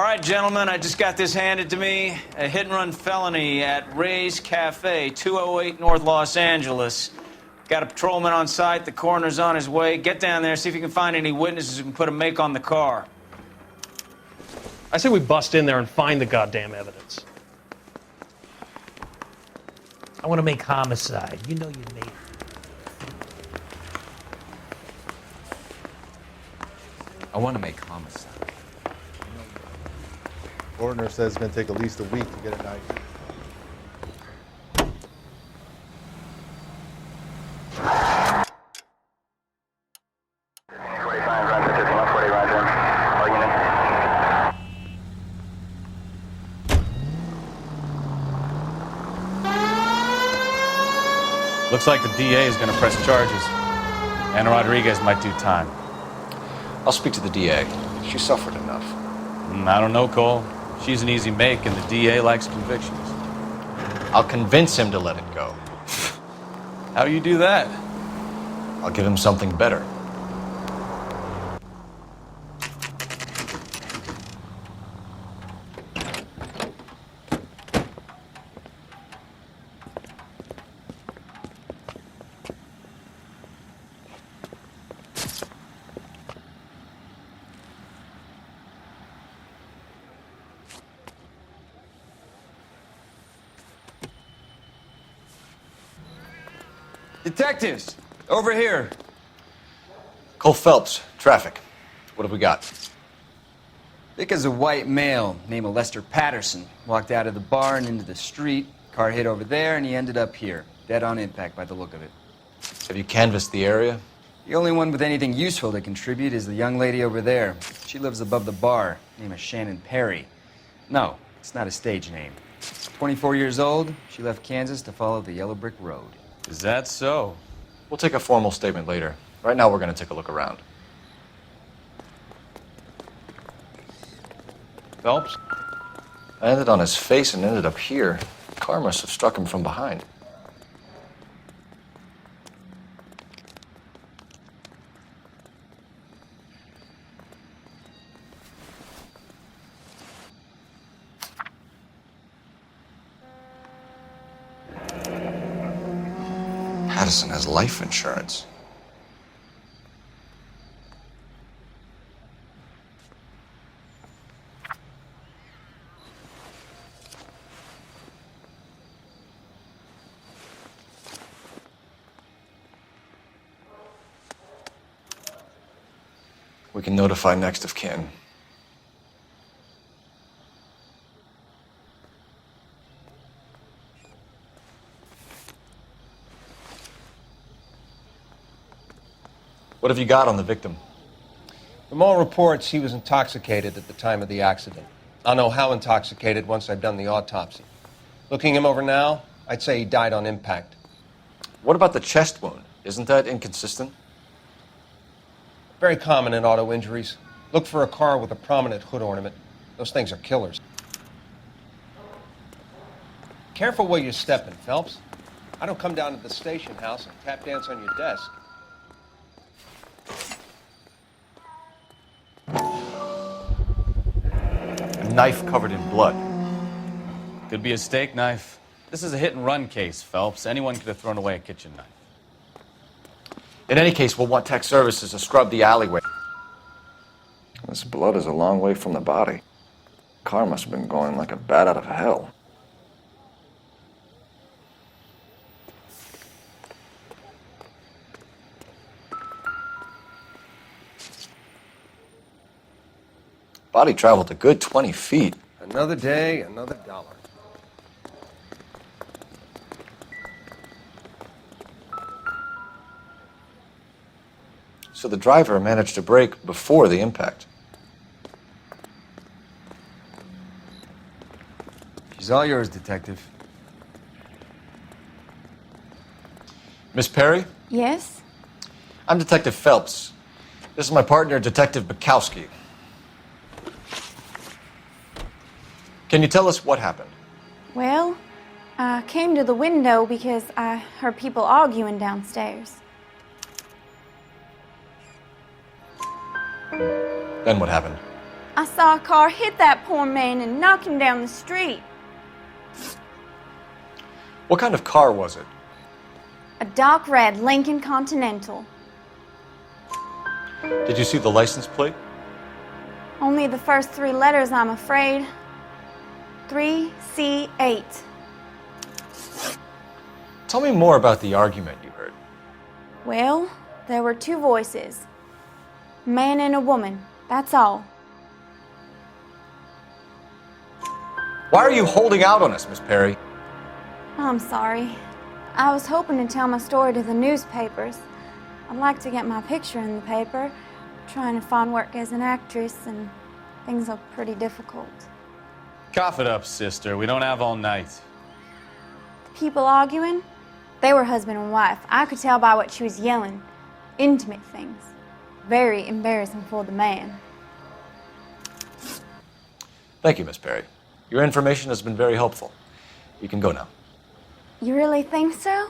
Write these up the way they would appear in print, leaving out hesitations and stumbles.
All right, gentlemen, I just got this handed to me. A hit-and-run felony at Ray's Cafe, 208 North Los Angeles. Got a patrolman on site. The coroner's on his way. Get down there, see if you can find any witnesses who can put a make on the car. I say we bust in there and find the goddamn evidence. I want to make homicide. You know you made it. I want to make homicide. Coroner says it's going to take at least a week to get an ID. Looks like the DA is going to press charges. Anna Rodriguez might do time. I'll speak to the DA. She suffered enough. I don't know, Cole. She's an easy make, and the DA likes convictions. I'll convince him to let it go. How do you do that? I'll give him something better. Detectives, over here. Cole Phelps, traffic. What have we got? Vic is a white male named Lester Patterson. Walked out of the bar and into the street. Car hit over there, and he ended up here. Dead on impact by the look of it. Have you canvassed the area? The only one with anything useful to contribute is the young lady over there. She lives above the bar. Name is Shannon Perry. No, it's not a stage name. 24 years old, she left Kansas to follow the yellow brick road. Is that so? We'll take a formal statement later. Right now, we're going to take a look around. Phelps? I landed on his face and ended up here. The car must have struck him from behind. Patterson has life insurance. We can notify next of kin. What have you got on the victim? From all reports, he was intoxicated at the time of the accident. I'll know how intoxicated once I've done the autopsy. Looking him over now, I'd say he died on impact. What about the chest wound? Isn't that inconsistent? Very common in auto injuries. Look for a car with a prominent hood ornament. Those things are killers. Careful where you're stepping, Phelps. I don't come down to the station house and tap dance on your desk. A knife covered in blood. Could be a steak knife. This is a hit-and-run case, Phelps. Anyone could have thrown away a kitchen knife. In any case, we'll want tech services to scrub the alleyway. This blood is a long way from the body. Car must have been going like a bat out of hell. Body traveled a good 20 feet. Another day, another dollar. So the driver managed to brake before the impact. She's all yours, Detective. Miss Perry? Yes? I'm Detective Phelps. This is my partner, Detective Bukowski. Can you tell us what happened? Well, I came to the window because I heard people arguing downstairs. Then what happened? I saw a car hit that poor man and knock him down the street. What kind of car was it? A dark red Lincoln Continental. Did you see the license plate? Only the first 3 letters, I'm afraid. 3C8. Tell me more about the argument you heard. Well, there were 2 voices. A man and a woman, that's all. Why are you holding out on us, Miss Perry? I'm sorry. I was hoping to tell my story to the newspapers. I'd like to get my picture in the paper. Trying to find work as an actress, and things are pretty difficult. Cough it up, sister. We don't have all night. The people arguing, they were husband and wife. I could tell by what she was yelling. Intimate things. Very embarrassing for the man. Thank you, Miss Perry. Your information has been very helpful. You can go now. You really think so?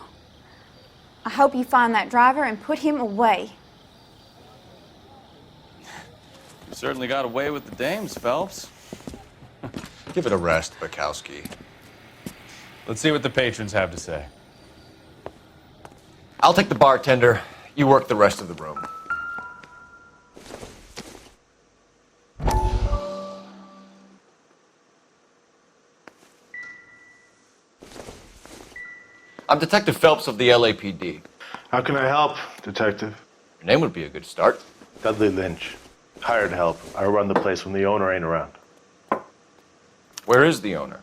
I hope you find that driver and put him away. You certainly got away with the dames, Phelps. Give it a rest, Bukowski. Let's see what the patrons have to say. I'll take the bartender. You work the rest of the room. I'm Detective Phelps of the LAPD. How can I help, Detective? Your name would be a good start. Dudley Lynch. Hired help. I run the place when the owner ain't around. Where is the owner?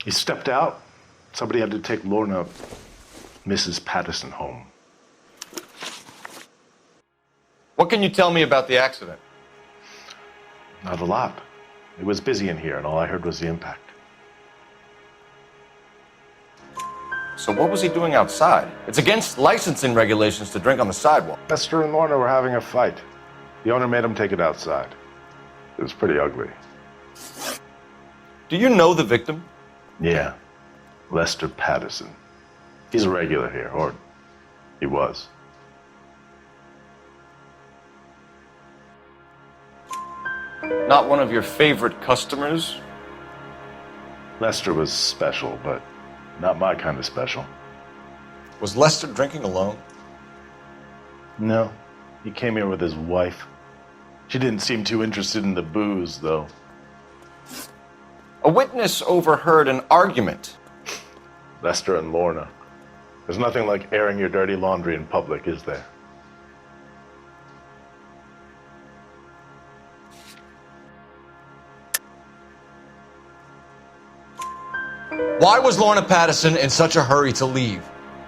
He stepped out. Somebody had to take Lorna, Mrs. Patterson, home. What can you tell me about the accident? Not a lot. It was busy in here, and all I heard was the impact. So what was he doing outside? It's against licensing regulations to drink on the sidewalk. Lester and Lorna were having a fight. The owner made him take it outside. It was pretty ugly. Do you know the victim? Yeah. Lester Patterson. He's a regular here, or he was. Not one of your favorite customers? Lester was special, but not my kind of special. Was Lester drinking alone? No. He came here with his wife. She didn't seem too interested in the booze, though. A witness overheard an argument. Lester and Lorna. There's nothing like airing your dirty laundry in public, is there? Why was Lorna Patterson in such a hurry to leave?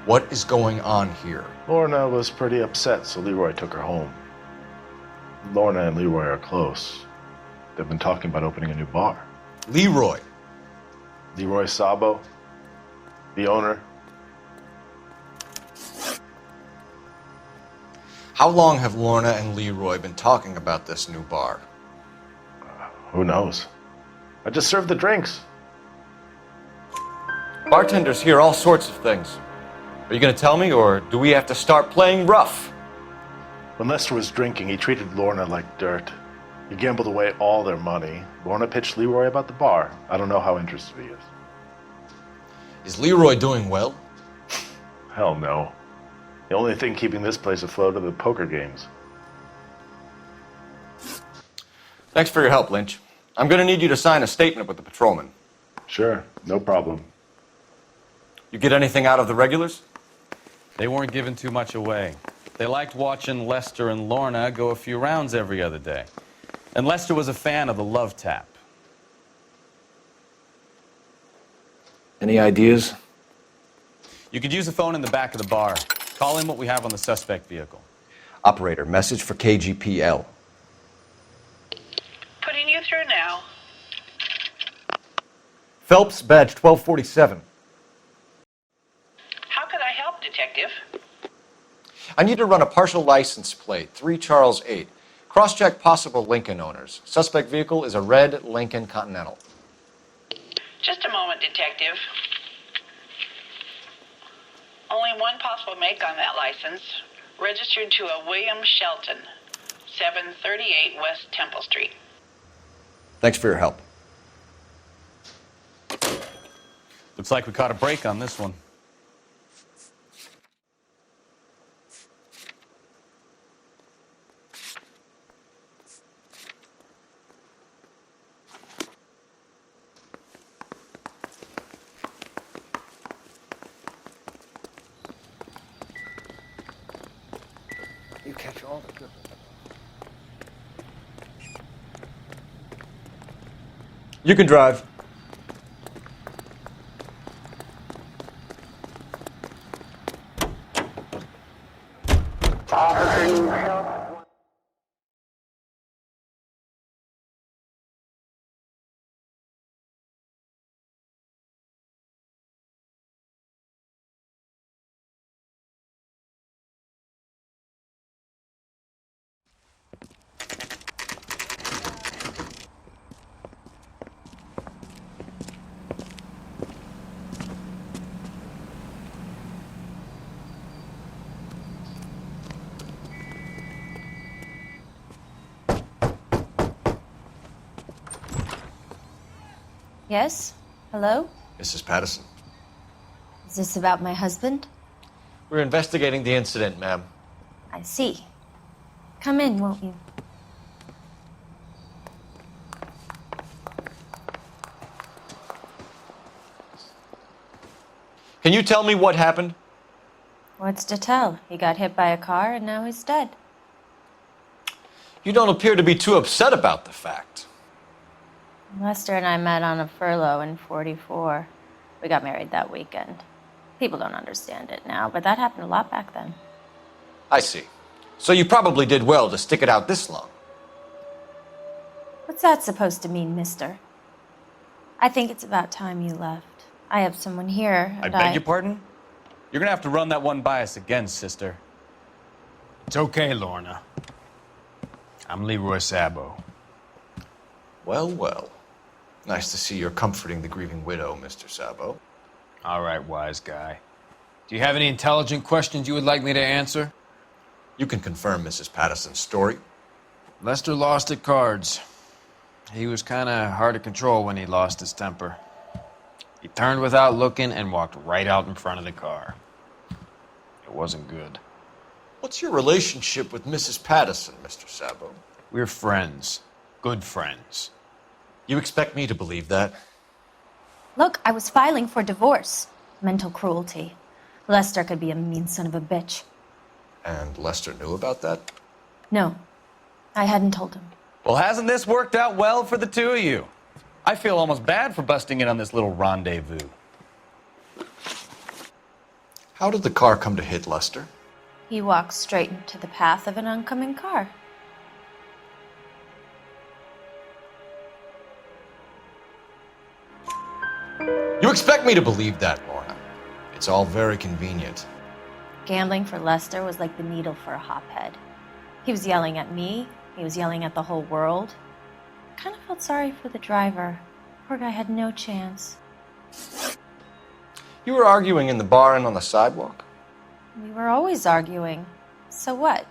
What is going on here? Lorna was pretty upset, so Leroy took her home. Lorna and Leroy are close. They've been talking about opening a new bar. Leroy. Leroy Sabo, the owner. How long have Lorna and Leroy been talking about this new bar? Who knows? I just served the drinks. Bartenders hear all sorts of things. Are you going to tell me, or do we have to start playing rough? When Lester was drinking, he treated Lorna like dirt. He gambled away all their money. Lorna pitched Leroy about the bar. I don't know how interested he is. Is Leroy doing well? Hell no. The only thing keeping this place afloat are the poker games. Thanks for your help, Lynch. I'm going to need you to sign a statement with the patrolman. Sure, no problem. You get anything out of the regulars? They weren't giving too much away. They liked watching Lester and Lorna go a few rounds every other day. And Lester was a fan of the love tap. Any ideas? You could use the phone in the back of the bar. Call in what we have on the suspect vehicle. Operator, message for KGPL. Putting you through now. Phelps, badge 1247. How could I help, Detective? I need to run a partial license plate, 3 Charles 8. Cross-check possible Lincoln owners. Suspect vehicle is a red Lincoln Continental. Just a moment, Detective. Only one possible make on that license. Registered to a William Shelton, 738 West Temple Street. Thanks for your help. Looks like we caught a break on this one. You catch all the good. You can drive. Yes? Hello? Mrs. Patterson. Is this about my husband? We're investigating the incident, ma'am. I see. Come in, won't you? Can you tell me what happened? What's to tell? He got hit by a car and now he's dead. You don't appear to be too upset about the fact. Lester and I met on a furlough in '44. We got married that weekend. People don't understand it now, but that happened a lot back then. I see. So you probably did well to stick it out this long. What's that supposed to mean, mister? I think it's about time you left. I have someone here, I and beg your pardon? You're gonna have to run that one by us again, sister. It's okay, Lorna. I'm Leroy Sabo. Well, well. Nice to see you're comforting the grieving widow, Mr. Sabo. All right, wise guy. Do you have any intelligent questions you would like me to answer? You can confirm Mrs. Patterson's story. Lester lost at cards. He was kind of hard to control when he lost his temper. He turned without looking and walked right out in front of the car. It wasn't good. What's your relationship with Mrs. Patterson, Mr. Sabo? We're friends. Good friends. You expect me to believe that? Look, I was filing for divorce. Mental cruelty. Lester could be a mean son of a bitch. And Lester knew about that? No, I hadn't told him. Well, hasn't this worked out well for the two of you? I feel almost bad for busting in on this little rendezvous. How did the car come to hit Lester? He walked straight into the path of an oncoming car. You expect me to believe that, Lorna. It's all very convenient. Gambling for Lester was like the needle for a hophead. He was yelling at me. He was yelling at the whole world. I kind of felt sorry for the driver. Poor guy had no chance. You were arguing in the bar and on the sidewalk? We were always arguing. So what?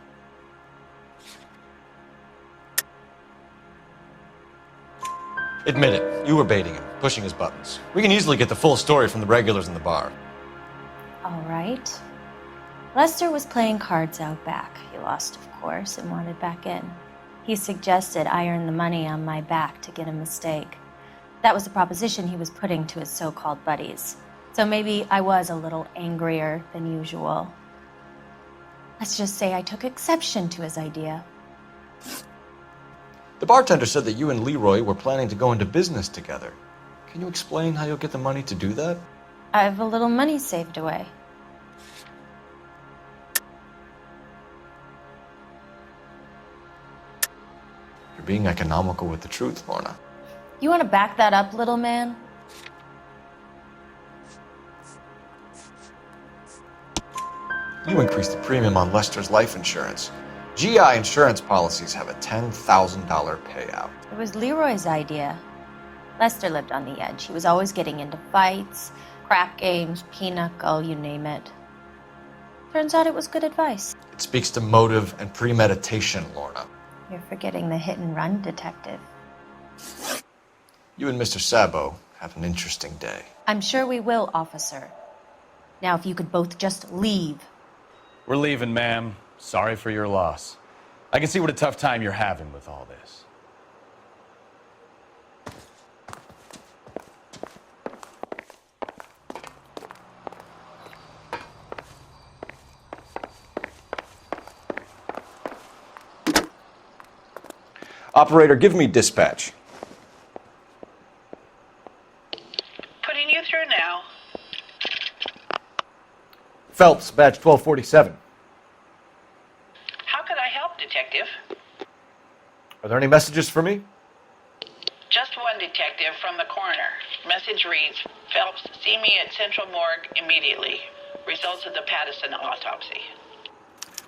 Admit it, you were baiting him, pushing his buttons. We can easily get the full story from the regulars in the bar. All right. Lester was playing cards out back. He lost, of course, and wanted back in. He suggested I earn the money on my back to get a mistake. That was the proposition he was putting to his so-called buddies. So maybe I was a little angrier than usual. Let's just say I took exception to his idea. The bartender said that you and Leroy were planning to go into business together. Can you explain how you'll get the money to do that? I have a little money saved away. You're being economical with the truth, Lorna. You want to back that up, little man? You increased the premium on Lester's life insurance. GI insurance policies have a $10,000 payout. It was Leroy's idea. Lester lived on the edge. He was always getting into fights, crap games, pinochle, you name it. Turns out it was good advice. It speaks to motive and premeditation, Lorna. You're forgetting the hit and run detective. You and Mr. Sabo have an interesting day. I'm sure we will, officer. Now, if you could both just leave. We're leaving, ma'am. Sorry for your loss. I can see what a tough time you're having with all this. Operator, give me dispatch. Putting you through now. Phelps, badge 1247. How could I help, Detective? Are there any messages for me? Just one detective from the coroner. Message reads, Phelps, see me at Central Morgue immediately. Results of the Pattison autopsy.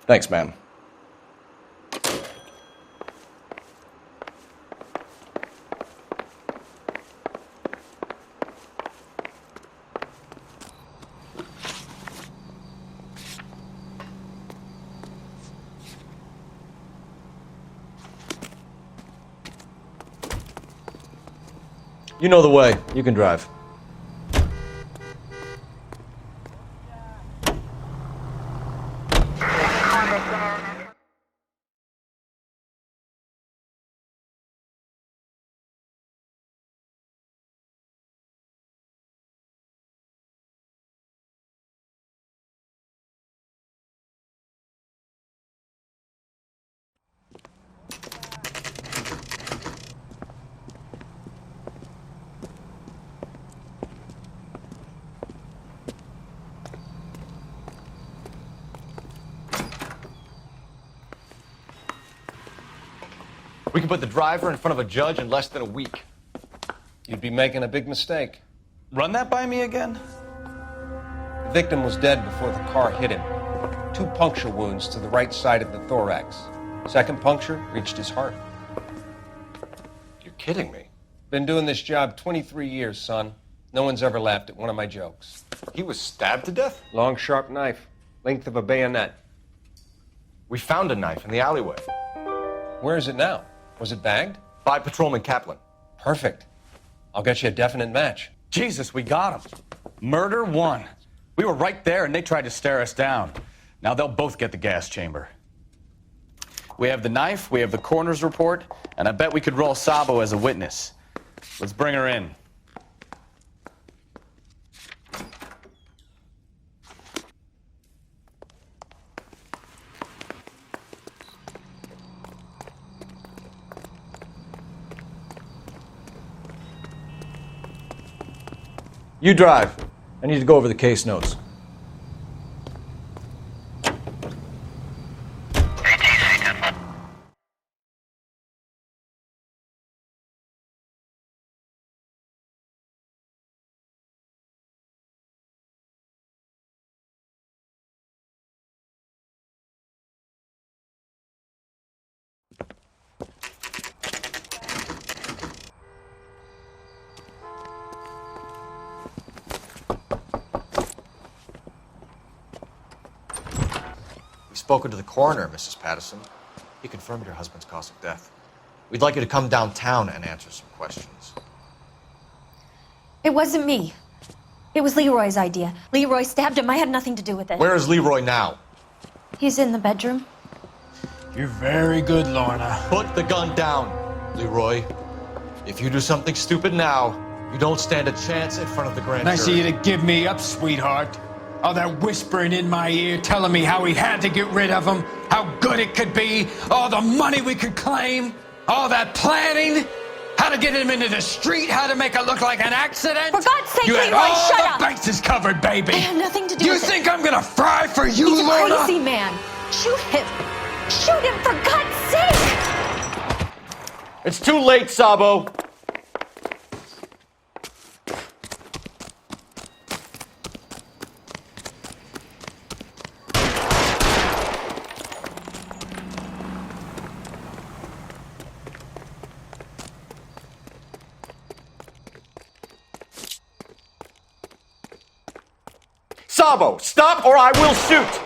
Thanks, ma'am. You know the way. You can drive. We can put the driver in front of a judge in less than a week. You'd be making a big mistake. Run that by me again? The victim was dead before the car hit him. 2 puncture wounds to the right side of the thorax. Second puncture reached his heart. You're kidding me. Been doing this job 23 years, son. No one's ever laughed at one of my jokes. He was stabbed to death? Long, sharp knife. Length of a bayonet. We found a knife in the alleyway. Where is it now? Was it bagged? By Patrolman Kaplan. Perfect. I'll get you a definite match. Jesus, we got him. Murder 1. We were right there and they tried to stare us down. Now they'll both get the gas chamber. We have the knife, we have the coroner's report, and I bet we could roll Sabo as a witness. Let's bring her in. You drive. I need to go over the case notes. Spoken to the coroner, Mrs. Pattison. He confirmed your husband's cause of death. We'd like you to come downtown and answer some questions. It wasn't me. It was Leroy's idea. Leroy stabbed him. I had nothing to do with it. Where is Leroy now? He's in the bedroom. You're very good, Lorna. Put the gun down, Leroy. If you do something stupid now, you don't stand a chance in front of the grand Nice of jury. you to give me up, sweetheart. All that whispering in my ear, telling me how we had to get rid of him, how good it could be, all the money we could claim, all that planning, how to get him into the street, how to make it look like an accident. For God's sake, you had Leroy, all shut the up. bases covered, baby. I had nothing to do You with it. think I'm gonna fry for you, He's a Lorna? crazy man. Shoot him. Shoot him, for God's sake. It's too late, Sabo. Sabo, stop or I will shoot!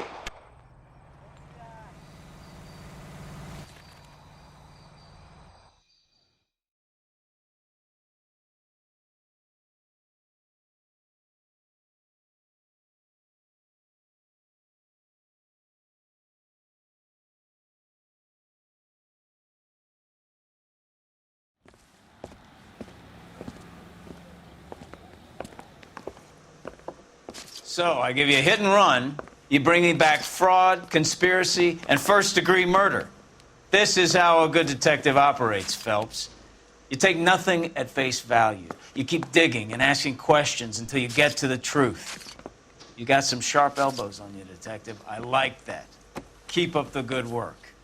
So, I give you a hit and run. You bring me back fraud, conspiracy, and first-degree murder. This is how a good detective operates, Phelps. You take nothing at face value. You keep digging and asking questions until you get to the truth. You got some sharp elbows on you, detective. I like that. Keep up the good work.